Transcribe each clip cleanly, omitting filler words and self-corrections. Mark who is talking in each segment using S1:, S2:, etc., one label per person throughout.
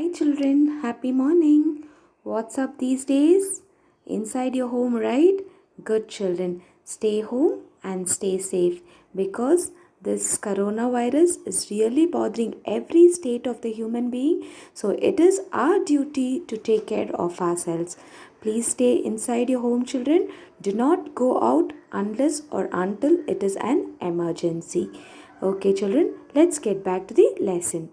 S1: Hi children, happy morning. What's up these days? Inside your home, right? Good children, stay home and stay safe because this coronavirus is really bothering every state of the human being. So it is our duty to take care of ourselves. Please stay inside your home, children. Do not go out unless or until it is an emergency. Okay, children, let's get back to the lesson.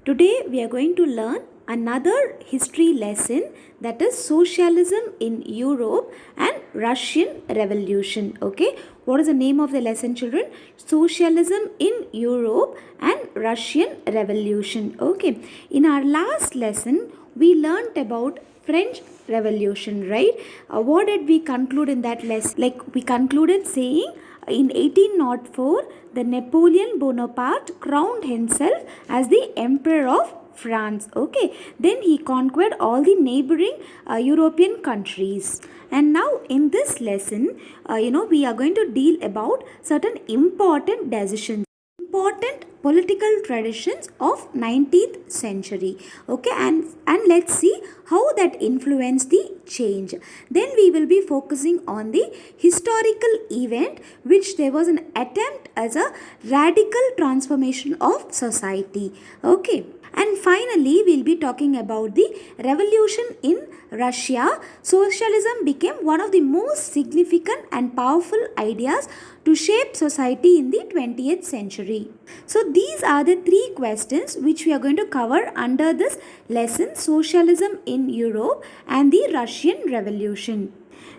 S1: Today we are going to learn another history lesson, that is socialism in Europe and Russian Revolution. Okay, what is the name of the lesson, children? Socialism in Europe and Russian Revolution. Okay, in our last lesson we learnt about French Revolution, right? What did we conclude in that lesson? Like, we concluded saying in 1804, the Napoleon Bonaparte crowned himself as the Emperor of France. Okay, then he conquered all the neighboring European countries. And now in this lesson, we are going to deal about certain important decisions, important political traditions of 19th century. Okay, and let's see how that influenced the change. Then we will be focusing on the historical event which there was an attempt as a radical transformation of society. Okay, and finally we'll be talking about the revolution in Russia. Socialism became one of the most significant and powerful ideas to shape society in the 20th century. So these are the three questions which we are going to cover under this lesson, socialism in Europe and the Russian Revolution.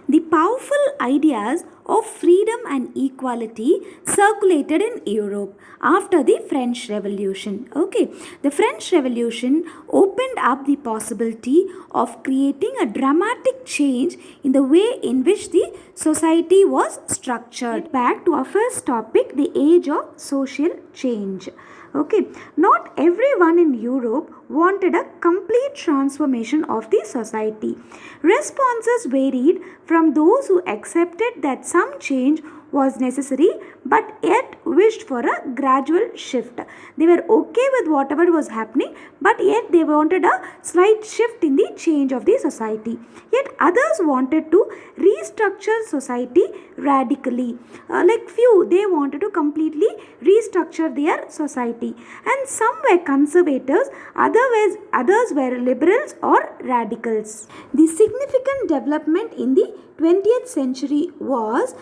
S1: The powerful ideas of freedom and equality circulated in Europe after the French Revolution. Okay, the French Revolution opened up the possibility of creating a dramatic change in the way in which the society was structured. Back to our first topic, the age of social change. Okay, not everyone in Europe wanted a complete transformation of the society. Responses varied from those who accepted that some change was necessary but yet wished for a gradual shift. They were okay with whatever was happening, but yet they wanted a slight shift in the change of the society. Yet others wanted to restructure society radically. Like few, they wanted to completely restructure their society. And some were conservators, others were liberals or radicals. The significant development in the 20th century was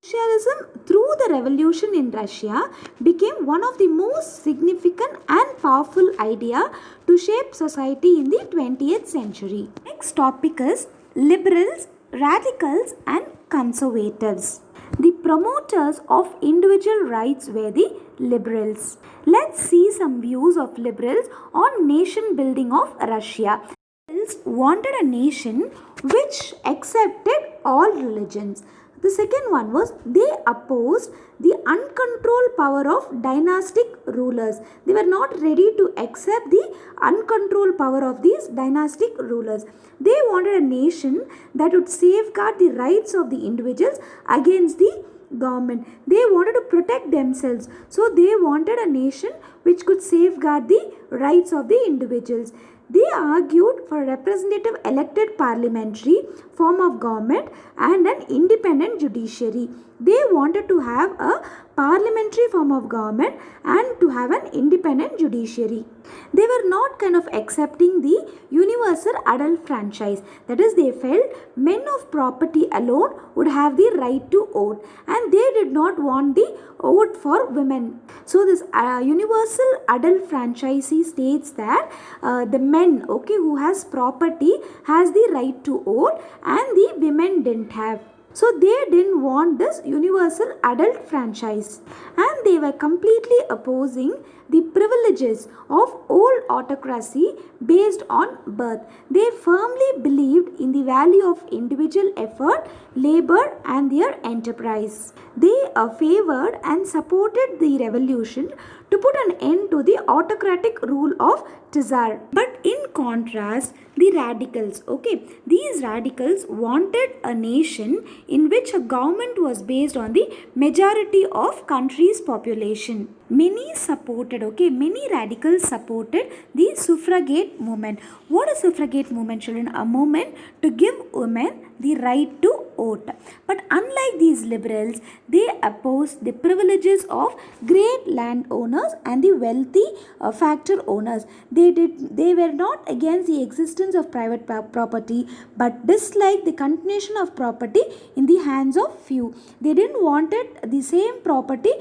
S1: socialism through the revolution in Russia became one of the most significant and powerful ideas to shape society in the 20th century. Next topic is liberals, radicals and conservatives. The promoters of individual rights were the liberals. Let's see some views of liberals on nation building of Russia. Liberals wanted a nation which accepted all religions. The second one was they opposed the uncontrolled power of dynastic rulers. They were not ready to accept the uncontrolled power of these dynastic rulers. They wanted a nation that would safeguard the rights of the individuals against the government. They wanted to protect themselves. So they wanted a nation which could safeguard the rights of the individuals. They argued for representative elected parliamentary form of government and an independent judiciary. They wanted to have a parliamentary form of government and to have an independent judiciary. They were not kind of accepting the universal adult franchise. That is, they felt men of property alone would have the right to vote, and they did not want the vote for women. So this universal adult franchise states that the men, okay, who has property has the right to vote and the women didn't have. So they didn't want this universal adult franchise, and they were completely opposing the privileges of old autocracy based on birth. They firmly believed in the value of individual effort, labor and their enterprise. They favored and supported the revolution to put an end to the autocratic rule of Tsar. But in contrast, the radicals, okay, these radicals wanted a nation in which a government was based on the majority of country's population. many radicals supported the suffragette movement. What is suffragette movement, children? A movement to give women the right to vote. But unlike these liberals, they opposed the privileges of great landowners and the wealthy factor owners. They were not against the existence of private property, but disliked the continuation of property in the hands of few. They didn't want it the same property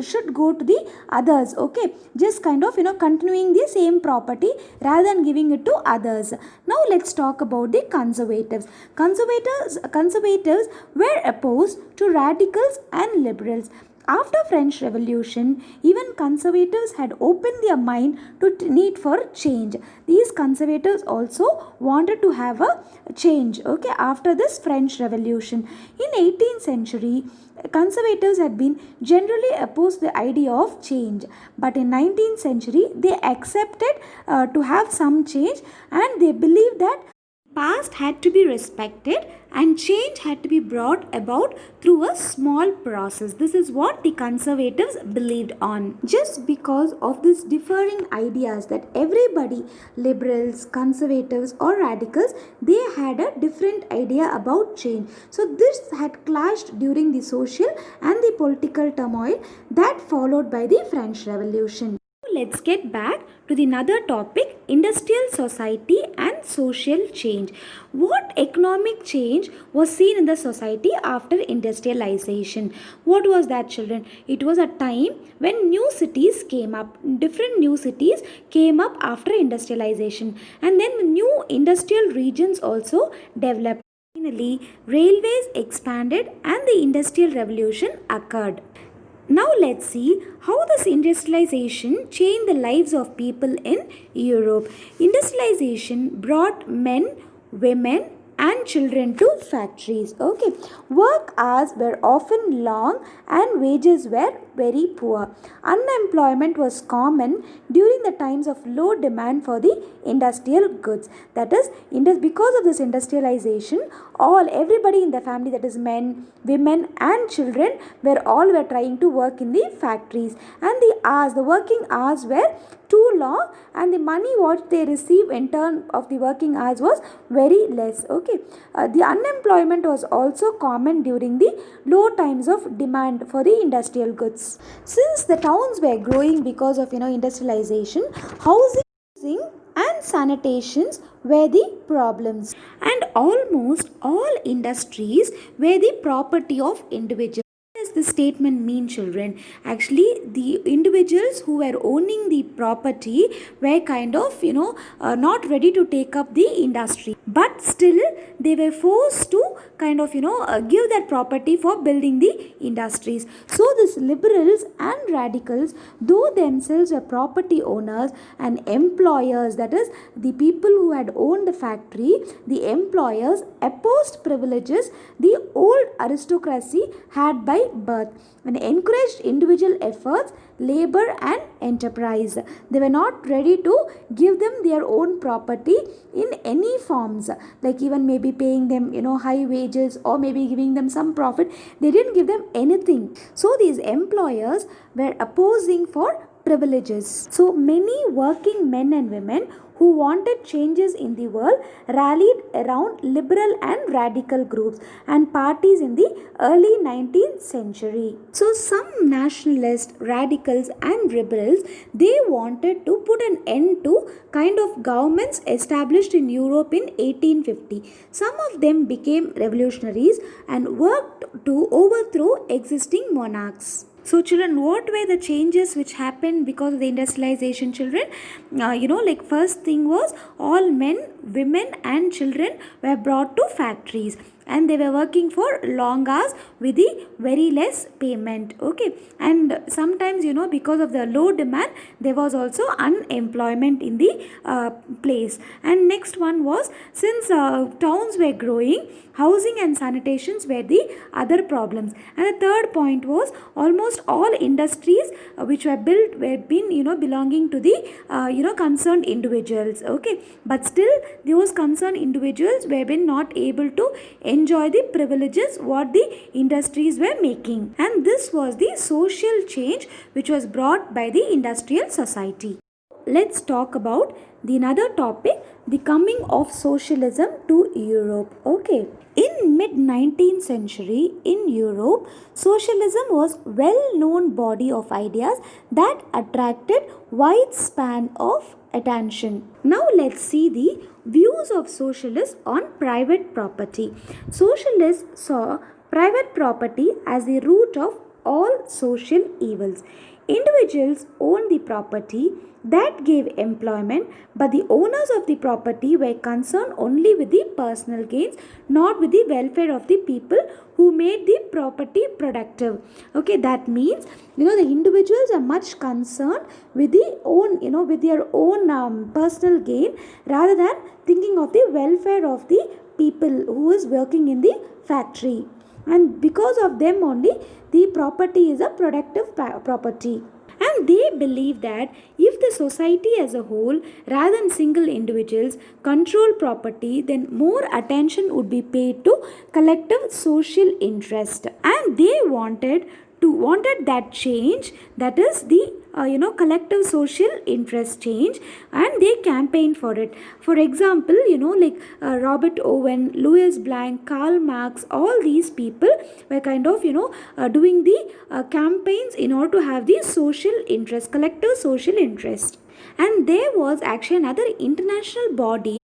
S1: should go to the others. Okay, just kind of continuing the same property rather than giving it to others. Now let's talk about the conservatives. Conservatives were opposed to radicals and liberals. After French Revolution, even conservatives had opened their mind to need for change. These conservatives also wanted to have a change, okay, after this French Revolution. In 18th century, conservatives had been generally opposed to the idea of change, but in 19th century they accepted to have some change, and they believed that past had to be respected and change had to be brought about through a small process. This is what the conservatives believed on. Just because of these differing ideas that everybody, liberals, conservatives or radicals, they had a different idea about change. So this had clashed during the social and the political turmoil that followed by the French Revolution. Let's get back to the another topic, industrial society and social change. What economic change was seen in the society after industrialization? What was that, children? It was a time when new cities came up. Different new cities came up after industrialization, and then new industrial regions also developed. Finally, railways expanded and the industrial revolution occurred. Now let's see how this industrialization changed the lives of people in Europe. Industrialization brought men, women and children to factories. Okay, work hours were often long and wages were very poor. Unemployment was common during the times of low demand for the industrial goods. That is, because of this industrialization, everybody in the family, that is men, women and children, were trying to work in the factories, and the working hours were too long, and the money what they receive in turn of the working hours was very less. Okay, the unemployment was also common during the low times of demand for the industrial goods. Since the towns were growing because of industrialization, housing and sanitations were the problems, and almost all industries were the property of individuals. What does this statement mean, children? Actually, the individuals who were owning the property were kind of not ready to take up the industry, but still they were forced to kind of give that property for building the industries. So these liberals and radicals, though themselves were property owners and employers, that is, the people who had owned the factory, the employers opposed privileges the old aristocracy had by birth and encouraged individual efforts, labor and enterprise. They were not ready to give them their own property in any forms, like even maybe paying them high wages or maybe giving them some profit. They didn't give them anything. So these employers were opposing for privileges. So many working men and women who wanted changes in the world rallied around liberal and radical groups and parties in the early 19th century. So some nationalists, radicals and liberals, they wanted to put an end to kind of governments established in Europe in 1850. Some of them became revolutionaries and worked to overthrow existing monarchs. So children, what were the changes which happened because of the industrialization, children? Like first thing was all men, women and children were brought to factories, and they were working for long hours with the very less payment. Okay, and sometimes because of the low demand, there was also unemployment in the place. And next one was, since towns were growing, housing and sanitations were the other problems. And the third point was, almost all industries which were built were been belonging to the concerned individuals. Okay, but still those concerned individuals were been not able to enjoy the privileges what the industries were making. And this was the social change which was brought by the industrial society. Let's talk about the another topic, the coming of socialism to Europe. Okay. In mid 19th century in Europe, socialism was well-known body of ideas that attracted wide span of attention. Now let's see the views of socialists on private property. Socialists saw private property as the root of all social evils. Individuals owned the property that gave employment, but the owners of the property were concerned only with the personal gains, not with the welfare of the people who made the property productive. Okay, that means the individuals are much concerned with the own with their own personal gain rather than thinking of the welfare of the people who is working in the factory, and because of them only the property is a productive property. And they believe that if the society as a whole, rather than single individuals, control property, then more attention would be paid to collective social interest. And they wanted that change, that is the collective social interest change, and they campaigned for it. For example, Robert Owen, Louis Blanc, Karl Marx, all these people were kind of doing the campaigns in order to have the social interest, collective social interest. And there was actually another international body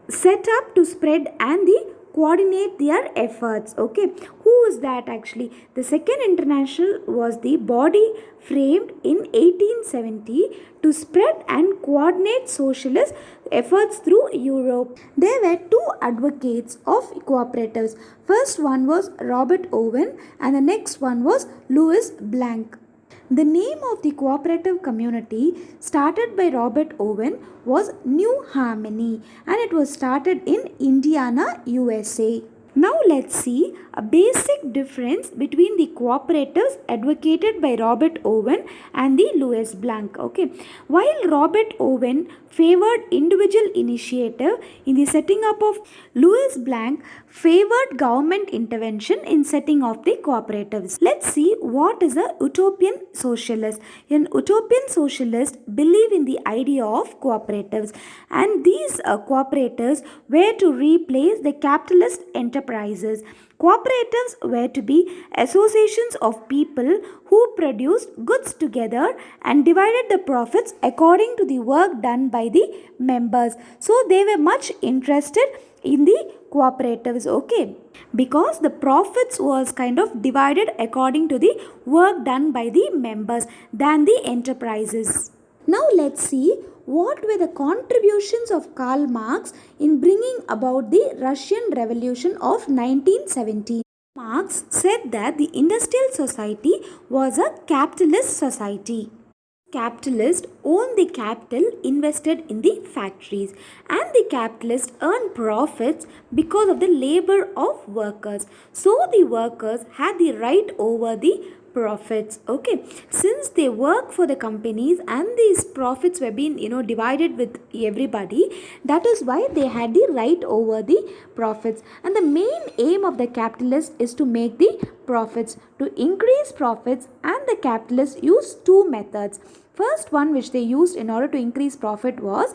S1: set up to spread and coordinate their efforts. Okay, who is that actually? The second international was the body framed in 1870 to spread and coordinate socialist efforts through Europe. There were two advocates of cooperatives. First one was Robert Owen and the next one was Louis Blanc. The name of the cooperative community started by Robert Owen was New Harmony, and it was started in Indiana, USA. Now let's see a basic difference between the cooperatives advocated by Robert Owen and the Louis Blanc. Okay, while Robert Owen favored individual initiative in the setting up of, Louis Blanc favored government intervention in setting of the cooperatives. Let's see what is a utopian socialist. An utopian socialist believe in the idea of cooperatives, and these cooperatives were to replace the capitalist enterprises. Cooperatives were to be associations of people who produced goods together and divided the profits according to the work done by the members. So they were much interested in the cooperatives, okay, because the profits was kind of divided according to the work done by the members than the enterprises. Now let's see what were the contributions of Karl Marx in bringing about the Russian Revolution of 1917. Marx said that the industrial society was a capitalist society. Capitalists own the capital invested in the factories, and the capitalists earn profits because of the labor of workers. So the workers had the right over the profits. Okay, since they work for the companies and these profits were being divided with everybody, that is why they had the right over the profits. And the main aim of the capitalist is to make the profits, to increase profits, and the capitalists use two methods. First one which they used in order to increase profit was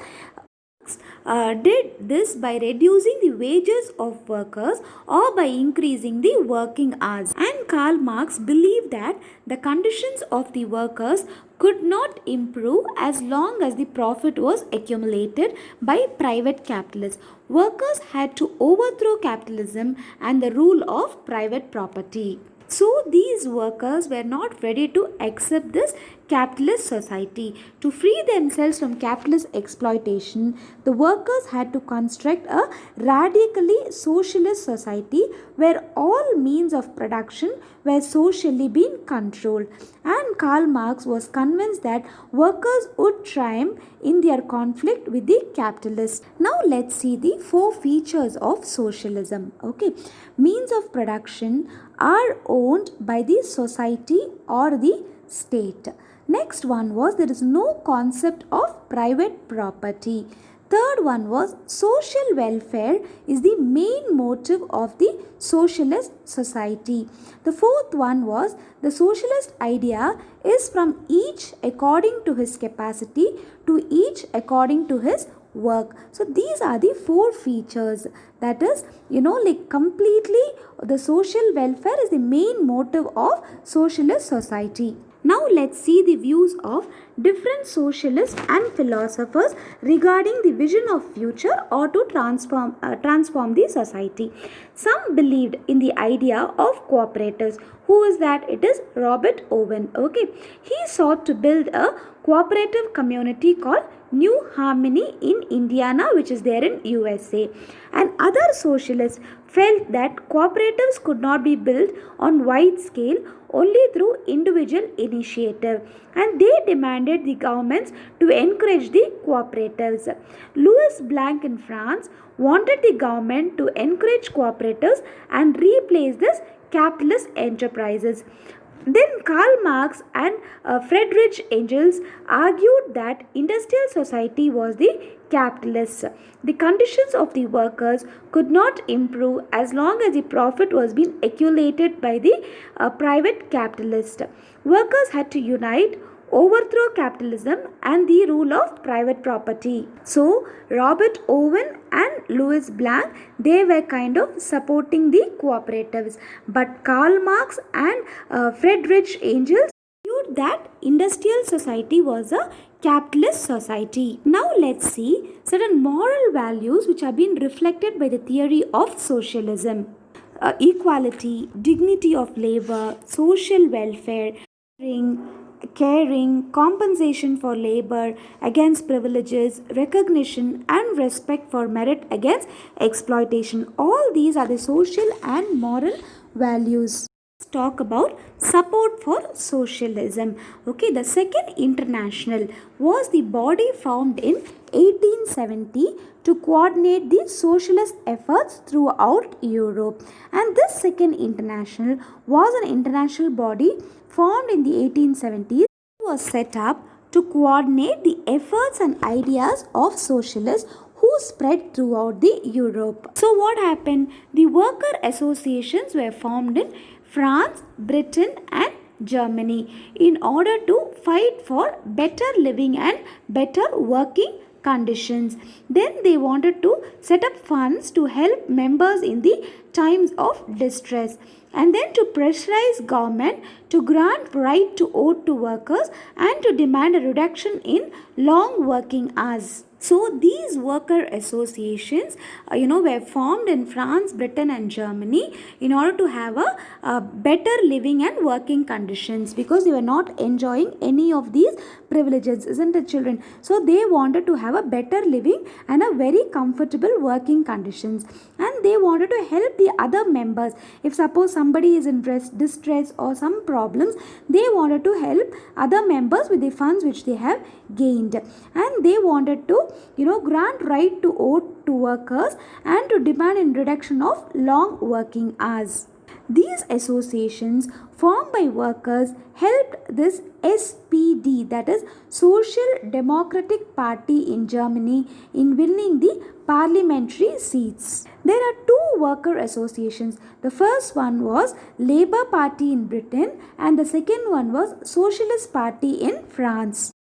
S1: did this by reducing the wages of workers or by increasing the working hours. And Karl Marx believed that the conditions of the workers could not improve as long as the profit was accumulated by private capitalists. Workers had to overthrow capitalism and the rule of private property. So these workers were not ready to accept this capitalist society. To free themselves from capitalist exploitation, the workers had to construct a radically socialist society where all means of production were socially being controlled. And Karl Marx was convinced that workers would triumph in their conflict with the capitalists. Now let's see the four features of socialism. Okay, means of production are owned by the society or the state. Next one was there is no concept of private property. Third one was social welfare is the main motive of the socialist society. The fourth one was the socialist idea is from each according to his capacity to each according to his work. So these are the four features, that is, completely the social welfare is the main motive of socialist society. Now let's see the views of different socialists and philosophers regarding the vision of future or to transform the society. Some believed in the idea of cooperatives. Who is that? It is Robert Owen. Okay, he sought to build a cooperative community called New Harmony in Indiana, which is there in USA. And other socialists felt that cooperatives could not be built on wide scale only through individual initiative, and they demanded the governments to encourage the cooperatives. Louis Blanc in France wanted the government to encourage cooperatives and replace this capitalist enterprises. Then Karl Marx and Friedrich Engels argued that industrial society was the capitalist. The conditions of the workers could not improve as long as the profit was being accumulated by the private capitalist. Workers had to unite, overthrow capitalism and the rule of private property. So Robert Owen and Louis Blanc, they were kind of supporting the cooperatives, but Karl Marx and Friedrich Engels argued that industrial society was a capitalist society. Now let's see certain moral values which have been reflected by the theory of socialism. Equality, dignity of labor, social welfare, caring, compensation for labor against privileges, recognition and respect for merit against exploitation. All these are the social and moral values. Let's talk about support for socialism. Okay, the Second International was the body formed in 1870 to coordinate the socialist efforts throughout Europe. And this Second International was an international body formed in the 1870s. It was set up to coordinate the efforts and ideas of socialists who spread throughout the Europe. So what happened? The worker associations were formed in France, Britain and Germany in order to fight for better living and better working conditions. Then they wanted to set up funds to help members in the times of distress, and then to pressurize government to grant right to vote to workers and to demand a reduction in long working hours. So these worker associations were formed in France, Britain and Germany in order to have a better living and working conditions, because they were not enjoying any of these privileges, isn't it, children? So they wanted to have a better living and a very comfortable working conditions, and they wanted to help the other members. If suppose somebody is in distress or some problems, they wanted to help other members with the funds which they have gained, and they wanted to grant right to vote to workers and to demand a reduction of long working hours. These associations formed by workers helped this SPD, that is Social Democratic Party in Germany, in winning the parliamentary seats. There are two worker associations. The first one was Labour Party in Britain and the second one was Socialist Party in France.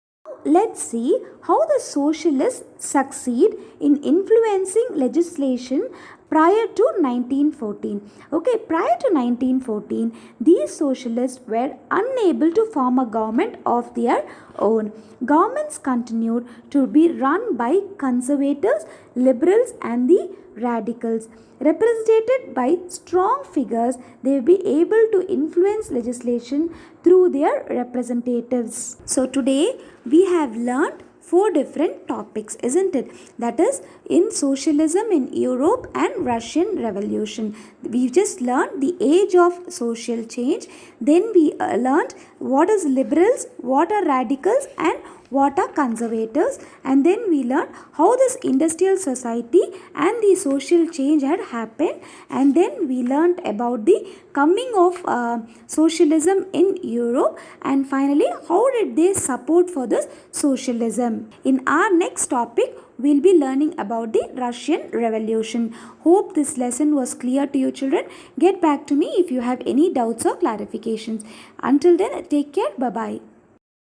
S1: Let's see how the socialists succeed in influencing legislation prior to 1914. Okay, prior to 1914, these socialists were unable to form a government of their own. Governments continued to be run by conservatives, liberals and the radicals. Represented by strong figures, they will be able to influence legislation through their representatives. So today we have learned 4 different topics, isn't it? That is in socialism in Europe and Russian Revolution. We just learned the age of social change. Then we learned what is liberals, what are radicals and what are conservatives, and then we learned how this industrial society and the social change had happened, and then we learned about the coming of socialism in Europe, and finally how did they support for this socialism. In our next topic we'll be learning about the Russian Revolution. Hope this lesson was clear to you children. Get back to me if you have any doubts or clarifications. Until then, take care. Bye-bye.